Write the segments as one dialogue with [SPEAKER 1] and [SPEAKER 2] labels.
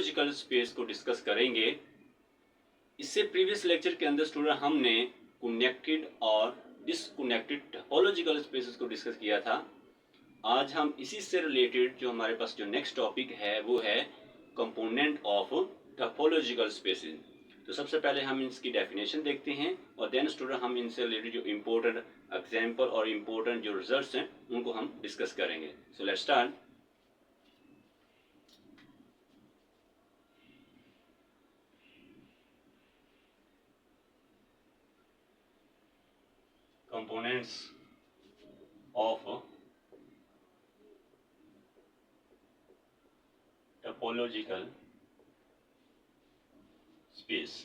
[SPEAKER 1] Topological space को discuss करेंगे। इससे प्रीवियस लेक्चर के अंदर स्टूडेंट हमने कनेक्टेड और डिसकनेक्टेड टोपोलॉजिकल स्पेसेस को डिस्कस किया था। आज हम इसी से रिलेटेड जो हमारे पास जो नेक्स्ट टॉपिक है वो है कंपोनेंट ऑफ टोपोलॉजिकल स्पेसेस। तो सबसे पहले हम इसकी डेफिनेशन देखते हैं और देन स्टूडेंट हम इनसे रिलेटेड जो इम्पोर्टेंट एग्जांपल और इम्पोर्टेंट जो रिजल्ट्स हैं उनको हम डिस्कस करेंगे। So let's start. Components of topological space।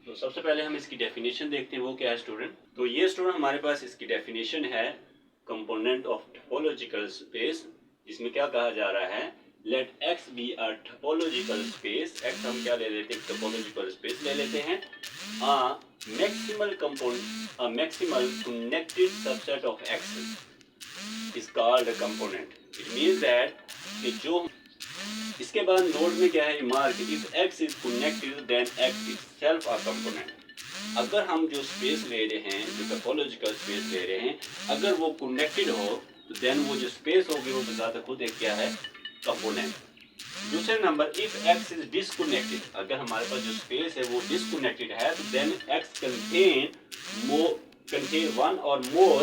[SPEAKER 1] तो सबसे पहले हम इसकी डेफिनेशन देखते हैं वो क्या है स्टूडेंट। तो ये स्टूडेंट हमारे पास इसकी डेफिनेशन है कंपोनेंट ऑफ टोपोलॉजिकल स्पेस, जिसमें क्या कहा जा रहा है, let x be a topological space. x हम क्या ले लेते हैं, टोपोलॉजिकल स्पेस ले लेते हैं। a maximal component, a maximal connected subset of x is called a component। it means that कि जो इसके बाद नोट में क्या है, mark if x is connected then x itself a component। अगर हम जो स्पेस ले रहे हैं, जो टोपोलॉजिकल स्पेस ले रहे हैं, अगर वो कनेक्टेड हो तो देन वो जो स्पेस होगी वो बताता खुद एक क्या है, कंपोनेंट। दूसरे number if x is disconnected, अगर हमारे पास जो स्पेस है वो डिसकनेक्टेड है तो देन x कंटेन वन और मोर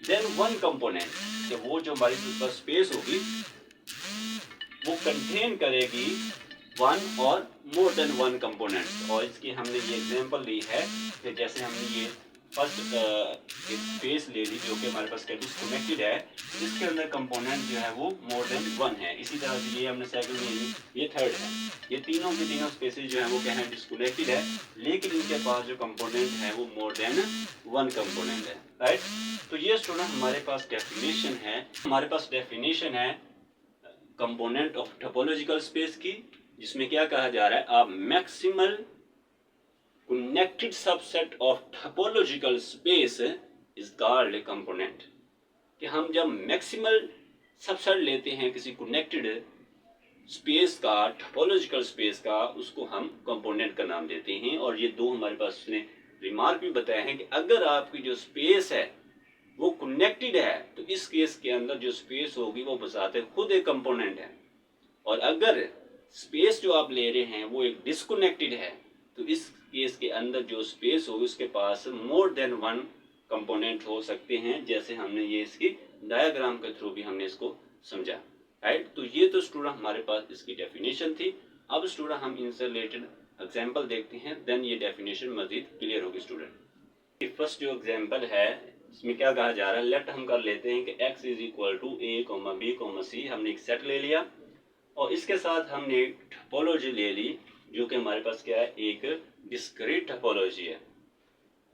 [SPEAKER 1] देन वन कंपोनेंट। कि वो जो हमारी पास स्पेस होगी वो कंटेन करेगी वन और मोर देन वन कंपोनेंट। और इसकी हमने ये एग्जांपल ली है कि जैसे हमने ये फर्स्ट एक स्पेस ले ली जो कि हमारे पास डिसकनेक्टेड है, जिसके अंदर कंपोनेंट जो है वो मोर देन वन है। इसी तरह से ये हमने सेकंड में ली, ये थर्ड है। ये तीनों के तीनों स्पेसेस जो है वो क्या है, डिसकनेक्टेड है, लेकिन इनके पास जो कंपोनेंट है वो मोर देन वन कंपोनेंट है, राइट। तो ये स्टूडेंट हमारे पास डेफिनेशन है, हमारे पास डेफिनेशन है कंपोनेंट ऑफ टोपोलॉजिकल स्पेस की, जिसमें क्या कहा जा रहा है, अ maximal connected subset of topological space is called a component। कि हम जब मैक्सिमल सबसेट लेते हैं किसी कनेक्टेड स्पेस का, टोपोलॉजिकल स्पेस का, उसको हम कंपोनेंट का नाम देते हैं। और ये दो हमारे पास ने रिमार्क भी बताया है कि अगर आपकी जो स्पेस है वो कनेक्टेड है तो इस केस के अंदर जो स्पेस होगी वो बताते खुद एक कंपोनेंट है। और अगर स्पेस जो आप ले रहे हैं वो एक डिसकनेक्टेड है तो इस केस के अंदर जो स्पेस होगी उसके पास मोर देन वन कंपोनेंट हो सकते हैं, जैसे हमने ये इसकी डायग्राम के थ्रू भी हमने इसको समझा, राइट। तो ये तो स्टूडेंट हमारे पास इसकी डेफिनेशन थी। अब स्टूडेंट हम इनसे रिलेटेड एग्जांपल देखते हैं, देन ये डेफिनेशन मजीद क्लियर होगी स्टूडेंट। फर्स्ट जो एग्जांपल है इसमें क्या कहा जा रहा है, लेट हम कर लेते हैं कि x is equal to a, b, c। हमने एक सेट ले लिया और इसके साथ हमने टोपोलॉजी ले ली जो कि हमारे पास क्या है, एक डिस्क्रीट टोपोलॉजी है।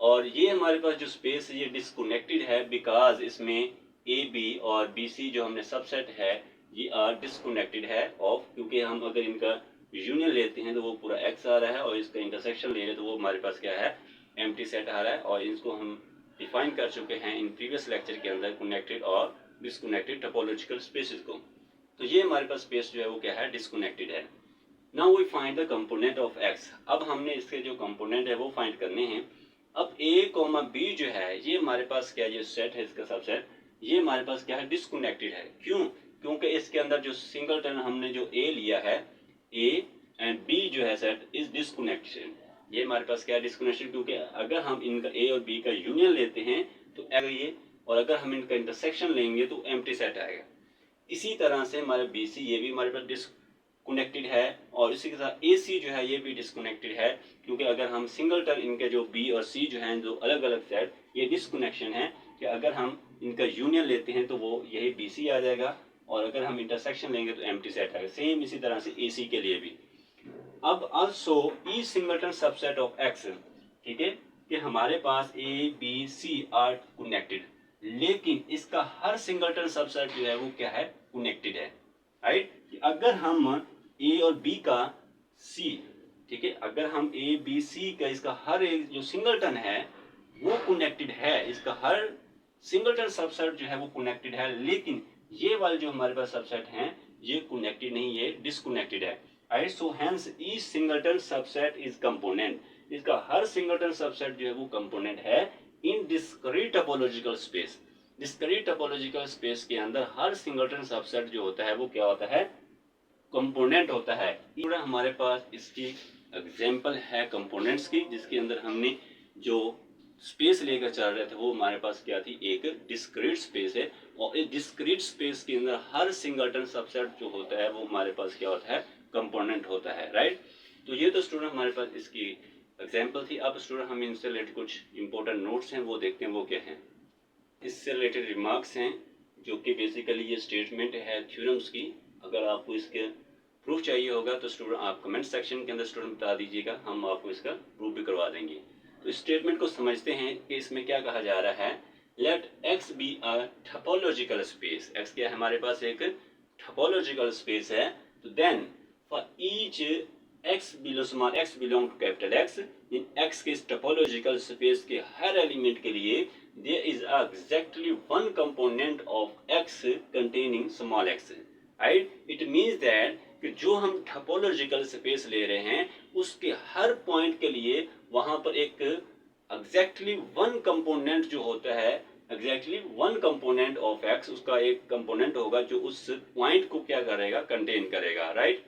[SPEAKER 1] और ये हमारे पास जो स्पेस है ये डिसकनेक्टेड है बिकॉज इसमें ए बी और बी सी जो हमने सबसेट है ये आर डिसकनेक्टेड है ऑफ, क्योंकि हम अगर इनका यूनियन लेते हैं तो वो पूरा एक्स आ रहा है और इसका इंटरसेक्शन ले रहे हैं तो वो हमारे पास क्या है, एम्प्टी सेट आ रहा है। और इसको हम डिफाइन कर चुके हैं इन प्रीवियस लेक्चर के अंदर कनेक्टेड और डिसकनेक्टेड टोपोलॉजिकल स्पेसेस को। तो ये हमारे पास स्पेस जो है वो क्या है, डिसकनेक्टेड है। Now we find the component of x। अब हमने इसके जो कंपोनेंट है वो फाइंड करने हैं। अब a, b जो है ये हमारे पास क्या, ये सेट है इसका सबसेट, ये हमारे पास क्या है, डिसकनेक्टेड है। क्यों? क्योंकि इसके अंदर जो सिंगलटन हमने जो a लिया है, a एंड b जो है सेट इज डिसकनेक्टेड। ये हमारे पास क्या है, डिसकनेक्शन, क्योंकि अगर हम इनका a और b का यूनियन लेते हैं तो ये, और अगर हम इनका इंटरसेक्शन लेंगे तो एम्प्टी सेट आएगा। इसी तरह से हमारे बी सी ये भी हमारे पास डिसकनेक्टेड है और इसी के साथ ए सी जो है ये भी डिसकनेक्टेड है, क्योंकि अगर हम सिंगलटन इनके जो बी और सी जो हैं जो अलग अलग सेट, ये डिसकनेक्शन है कि अगर हम इनका यूनियन लेते हैं तो वो यही बी सी आ जाएगा और अगर हम इंटरसेक्शन लेंगे तो एम्प्टी सेट आएगा। सेम इसी तरह से ए सी के लिए भी। अब also E singleton subset of X, ठीक है, कि हमारे पास A B C are connected, लेकिन इसका हर सिंगलटन सबसेट जो है वो क्या है, कनेक्टेड है, राइट। अगर हम ए और बी का सी, ठीक है, अगर हम ए बी सी का इसका हर एक जो सिंगलटन है वो कनेक्टेड है, इसका हर सिंगलटन सबसेट जो है वो कनेक्टेड है, लेकिन ये वाले जो हमारे पास सबसेट हैं ये कनेक्टेड नहीं, ये डिसकनेक्टेड है। Right, so hence each singleton subset is component, इसका हर सिंगलटन सबसेट जो है वो कंपोनेंट है इन discrete topological space. Discrete topological space के अंदर हर सिंगलटन सबसेट जो होता है वो क्या होता है, कंपोनेंट होता है। पूरा हमारे पास इसकी एग्जांपल है कंपोनेंट्स की, जिसके अंदर हमने जो स्पेस लेकर चल रहे थे वो हमारे पास क्या थी, एक डिस्क्रीट स्पेस है। और इस डिस्क्रीट स्पेस के अंदर हर सिंगलटन सबसेट जो होता है वो हमारे पास क्या होता है, कंपोनेंट होता है। राइट, तो ये तो स्टूडेंट हमारे पास इसकी एग्जांपल थी। अब स्टूडेंट हम इनसे रिलेटेड कुछ इंपॉर्टेंट नोट्स हैं वो देखते हैं, वो क्या हैं। इससे रिलेटेड रिमार्क्स हैं जो कि बेसिकली ये स्टेटमेंट है थ्योरम्स की। अगर आपको इसके प्रूफ चाहिए होगा तो स्टूडेंट आप कमेंट सेक्शन के अंदर स्टूडेंट बता दीजिएगा, हम आपको इसका प्रूफ भी करवा देंगे। तो इस स्टेटमेंट को समझते हैं कि इसमें क्या कहा जा रहा है। Let x be a topological space, x क्या है हमारे पास एक टोपोलॉजिकल स्पेस है। तो then for each x below small x belong to capital x, इन एक्स के टोपोलॉजिकल स्पेस के हर एलिमेंट के लिए there is exactly one component of x containing small x, right? It means that कि जो हम टोपोलॉजिकल स्पेस ले रहे हैं उसके हर पॉइंट के लिए वहां पर एक एग्जैक्टली वन कंपोनेंट जो होता है, exactly one component of x, उसका एक कंपोनेंट होगा जो उस पॉइंट को क्या करेगा, कंटेन करेगा। राइट,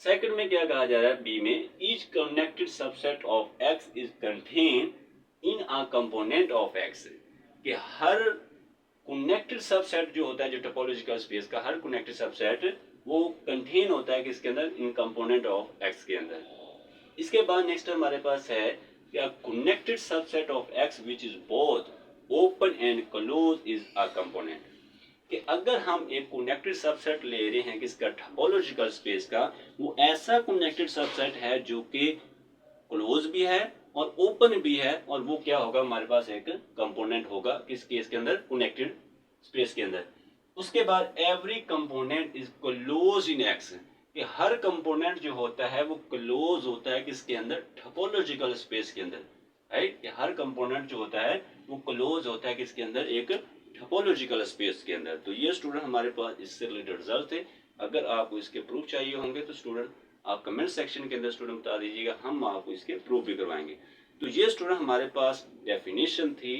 [SPEAKER 1] सेकंड में क्या कहा जा रहा है बी में, each connected subset of x is contain in a component of x, कि हर कनेक्टेड सबसेट जो होता है, जो टोपोलॉजिकल स्पेस का हर कनेक्टेड सबसेट वो कंटेन होता है किसके अंदर, इन कंपोनेंट ऑफ x के अंदर। इसके बाद नेक्स्ट हमारे पास है कि a connected subset of x which is both open and close is a component, कि अगर हम एक कनेक्टेड सबसेट ले रहे हैं किसका, टोपोलॉजिकल स्पेस का, वो ऐसा कनेक्टेड सबसेट है जो कि क्लोज भी है और ओपन भी है, और वो क्या होगा, हमारे पास एक कंपोनेंट होगा किस केस के अंदर, कनेक्टेड स्पेस के अंदर। उसके बाद every component is close in x, कि हर कंपोनेंट जो होता है वो क्लोज होता है किसके अंदर, टोपोलॉजिकल स्पेस के अंदर। राइट, कि हर कंपोनेंट जो होता है वो क्लोज होता है किसके अंदर, एक टोपोलॉजिकल स्पेस के अंदर। तो ये स्टूडेंट हमारे पास इससे रिलेटेड रिजल्ट थे। अगर आपको इसके प्रूफ चाहिए होंगे तो स्टूडेंट आप कमेंट सेक्शन के अंदर स्टूडेंट बता दीजिएगा, हम आपको इसके प्रूफ भी करवाएंगे। तो ये स्टूडेंट हमारे पास डेफिनेशन थी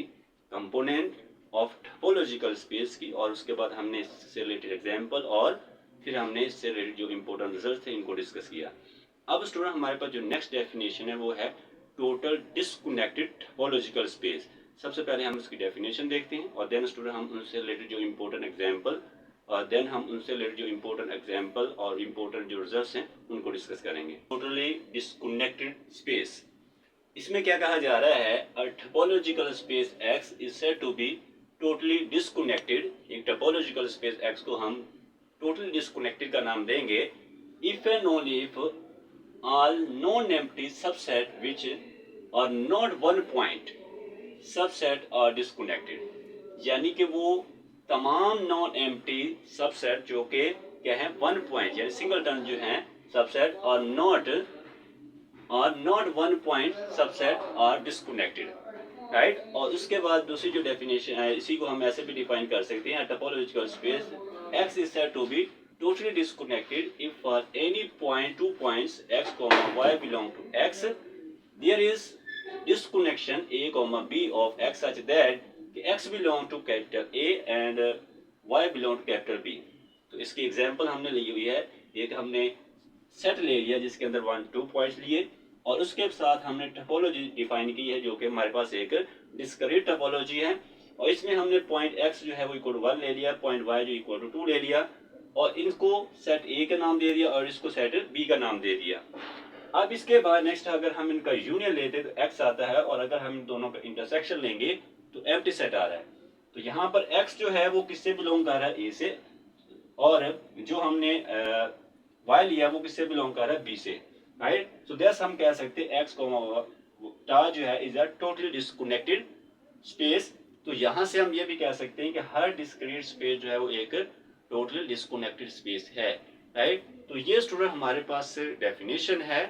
[SPEAKER 1] कंपोनेंट ऑफ टोपोलॉजिकल स्पेस की, और उसके बाद हमने इससे रिलेटेड एग्जांपल और फिर हमने इससे रिलेटेड जो इंपॉर्टेंट रिजल्ट थे इनको डिस्कस किया। अब स्टूडेंट हमारे पास जो नेक्स्ट डेफिनेशन है वो है टोटल डिस्कनेक्टेड टोपोलॉजिकल स्पेस। सबसे पहले हम उसकी डेफिनेशन देखते हैं और देन स्टूडेंट हम उनसे रिलेटेड जो इंपॉर्टेंट एग्जांपल और देन हम उनसे रिलेटेड जो इंपॉर्टेंट एग्जांपल और इंपॉर्टेंट जो रिजल्ट्स हैं उनको डिस्कस करेंगे। टोटली डिस्कनेक्टेड स्पेस, इसमें क्या कहा जा रहा है, a topological space x is said to be totally disconnected. एक टोपोलॉजिकल स्पेस x को हम टोटली डिस्कनेक्टेड का नाम देंगे if and only if all non-empty subset which are not one point subset are disconnected, यानी कि वो तमाम नॉन एम्प्टी सबसेट जो कि क्या है, वन पॉइंट यानी सिंगलटन जो है सबसेट और not one point subset are disconnected. Right, और उसके बाद दूसरी जो डेफिनेशन है इसी को हम ऐसे भी डिफाइन कर सकते हैं, topological space x is said to be totally disconnected if for any point 2 points x comma y belong to x there is disconnection a comma b of x such that x belong to capital A and y belong to capital B। तो इसकी example हमने ली हुई है, एक हमने set ले लिया जिसके अंदर 1 2 पॉइंट्स लिए और उसके साथ हमने टोपोलॉजी डिफाइन की है जो कि हमारे पास एक डिस्क्रीट टोपोलॉजी है, और इसमें हमने पॉइंट x जो है वो इक्वल टू 1 ले लिया, पॉइंट y जो इक्वल टू 2 ले लिया, और इनको सेट A का नाम दे दिया और इसको सेट B का नाम दे दिया। अब इसके बाद नेक्स्ट अगर हम इनका यूनियन लेते तो x आता है, और अगर हम दोनों का इंटरसेक्शन लेंगे तो एम्प्टी सेट आ रहा है। तो यहाँ पर x जो है वो किससे बिलोंग कर रहा है, A से, और जो हमने y लिया वो किससे बिलोंग कर रहा है, B से। राइट, सो दैट्स हम कह सकते हैं x टा जो है is a totally disconnected space. तो यहाँ से हम ये भी कह सकते हैं कि हर डिस्क्रीट स्पेस जो है वो एक टोटली डिस्कनेक्टेड स्पेस है। राइट, तो ये स्टूडेंट हमारे पास डेफिनेशन है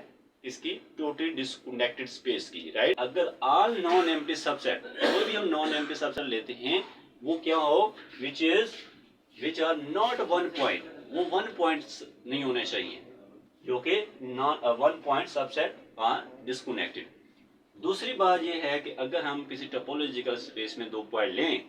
[SPEAKER 1] इसकी टोटली डिस्कनेक्टेड स्पेस की। राइट, अगर ऑल नॉन एम्प्टी सबसेट, कोई भी हम नॉन एम्प्टी सबसेट लेते हैं वो क्या हो, which are not one point, वो वन पॉइंट्स नहीं होने चाहिए, जो कि not one point subset are disconnected. दूसरी बात यह है कि अगर हम किसी टोपोलॉजिकल स्पेस में 2 पॉइंट लें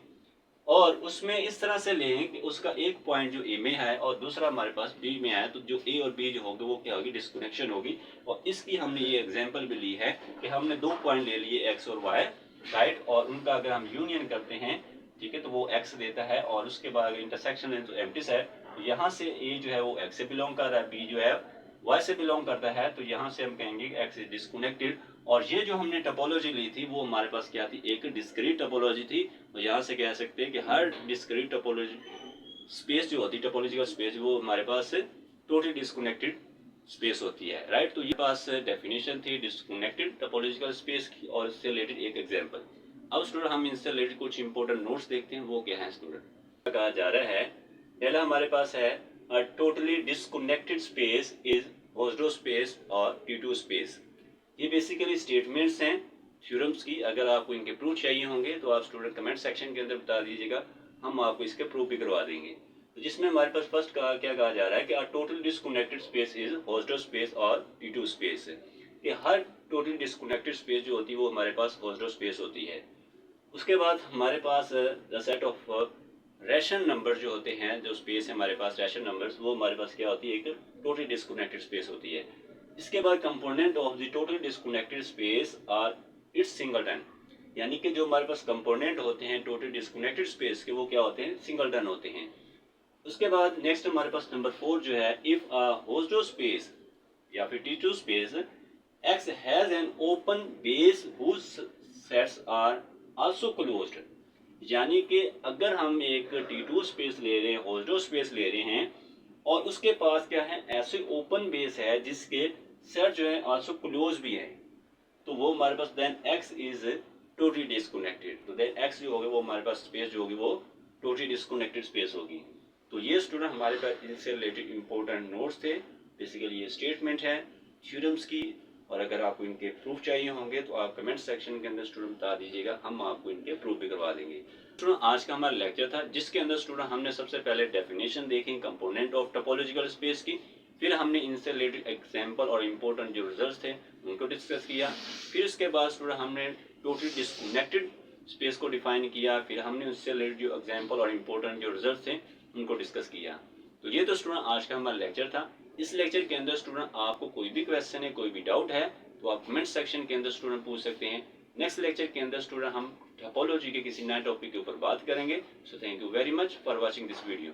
[SPEAKER 1] और उसमें इस तरह से लें कि उसका एक पॉइंट जो ए में है और दूसरा हमारे पास बी में है, तो जो ए और बी जो होगी वो क्या होगी, डिस्कनेक्शन होगी। और इसकी हमने ये एग्जांपल भी ली है कि हमने 2 पॉइंट ले लिए एक्स और वाई, राइट, और उनका अगर हम यूनियन करते हैं, ठीक है, तो वो एक्स देता है, और उसके बाद अगर इंटरसेक्शन है तो एम्प्टिस है, तो यहाँ से ए जो है वो एक्स से बिलोंग कर रहा है, बी जो है वाई से बिलोंग करता है, तो यहाँ से हम कहेंगे एक्स इज डिस्कनेक्टेड। और ये जो हमने टोपोलॉजी ली थी वो हमारे पास क्या थी, एक डिस्क्रीट टोपोलॉजी थी। तो यहाँ से कह सकते हैं कि हर डिस्क्रीट टोपोलॉजी स्पेस जो होती है, टोपोलॉजिकल स्पेस, वो हमारे पास टोटली डिस्कनेक्टेड स्पेस होती है, राइट। तो ये पास डेफिनेशन थी डिस्कनेक्टेड टोपोलॉजिकल स्पेस की, और इससे रिलेटेड एक एग्जांपल। अब स्टूडेंट हम इनसे रिलेटेड कुछ इंपॉर्टेंट नोट्स देखते हैं, वो क्या है स्टूडेंट। कहा जा रहा है, पहला हमारे पास है a totally disconnected space is Hausdorff space और T2 space। ये बेसिकली स्टेटमेंट्स हैं थ्योरम्स की। अगर आपको इनके प्रूफ चाहिए होंगे तो आप स्टूडेंट कमेंट सेक्शन के अंदर बता दीजिएगा, हम आपको इसके प्रूफ भी करवा देंगे। तो जिसमें हमारे पास फर्स्ट क्या कहा जा रहा है कि a totally disconnected space is Hausdorff space और T2 space। कि हर टोटली डिस्कनेक्टेड स्पेस जो होती है वो हमारे पास Hausdorff space होती है। उसके बाद हमारे पास द सेट ऑफ रैशन नंबर जो होते हैं, जो स्पेस है हमारे पास रैशन नंबर्स, वो हमारे पास क्या होती है, एक टोटली डिस्कनेक्टेड स्पेस होती है। इसके बाद component of the totally disconnected space are its singleton, यानी कि जो हमारे पास कंपोनेंट होते हैं टोटली डिस्कनेक्टेड स्पेस के, वो क्या होते हैं, सिंगलटन होते हैं। उसके बाद नेक्स्ट हमारे पास नंबर 4 जो है, इफ अ Hausdorff स्पेस या फिर T2 space X has an open base whose sets are also closed, यानी कि अगर हम एक T2 स्पेस ले रहे हैं, Hausdorff स्पेस ले रहे हैं, और उसके पास क्या है, ऐसे ओपन बेस है जिसके सेट जो है आल्सो क्लोज भी है, तो वो हमारे पास then X is totally disconnected. तो देन X जो होगी वो हमारे पास स्पेस जो होगी वो टोटली डिस्कनेक्टेड स्पेस होगी। तो ये स्टूडेंट हमारे पास इनसे रिलेटेड इंपॉर्टेंट नोट्स थे। बेसिकली ये स्टेटमेंट है थ्योरम्स की, और अगर आपको इनके प्रूफ चाहिए होंगे तो आप कमेंट सेक्शन के अंदर स्टूडेंट बता दीजिएगा, हम आपको इनके प्रूफ भी करवा देंगे। स्टूडेंट आज का हमारा लेक्चर था जिसके अंदर स्टूडेंट हमने सबसे पहले डेफिनेशन देखी कंपोनेंट ऑफ टोपोलॉजिकल स्पेस की, फिर हमने इनसे रिलेटेड एग्जांपल और इम्पोर्टेंट जो रिजल्ट्स थे उनको डिस्कस किया। फिर उसके बाद स्टूडेंट हमने टोटली डिस्कनेक्टेड स्पेस को डिफाइन किया, फिर हमने उससे रिलेटेड जो एग्जांपल और इम्पोर्टेंट जो रिजल्ट्स थे उनको डिस्कस किया। तो ये तो स्टूडेंट आज का हमारा लेक्चर था। इस लेक्चर के अंदर स्टूडेंट आपको कोई भी क्वेश्चन है, कोई भी डाउट है, तो आप कमेंट सेक्शन के अंदर स्टूडेंट पूछ सकते हैं। नेक्स्ट लेक्चर के अंदर स्टूडेंट हम टोपोलॉजी के किसी नए टॉपिक के ऊपर बात करेंगे। So thank you very much for watching this video.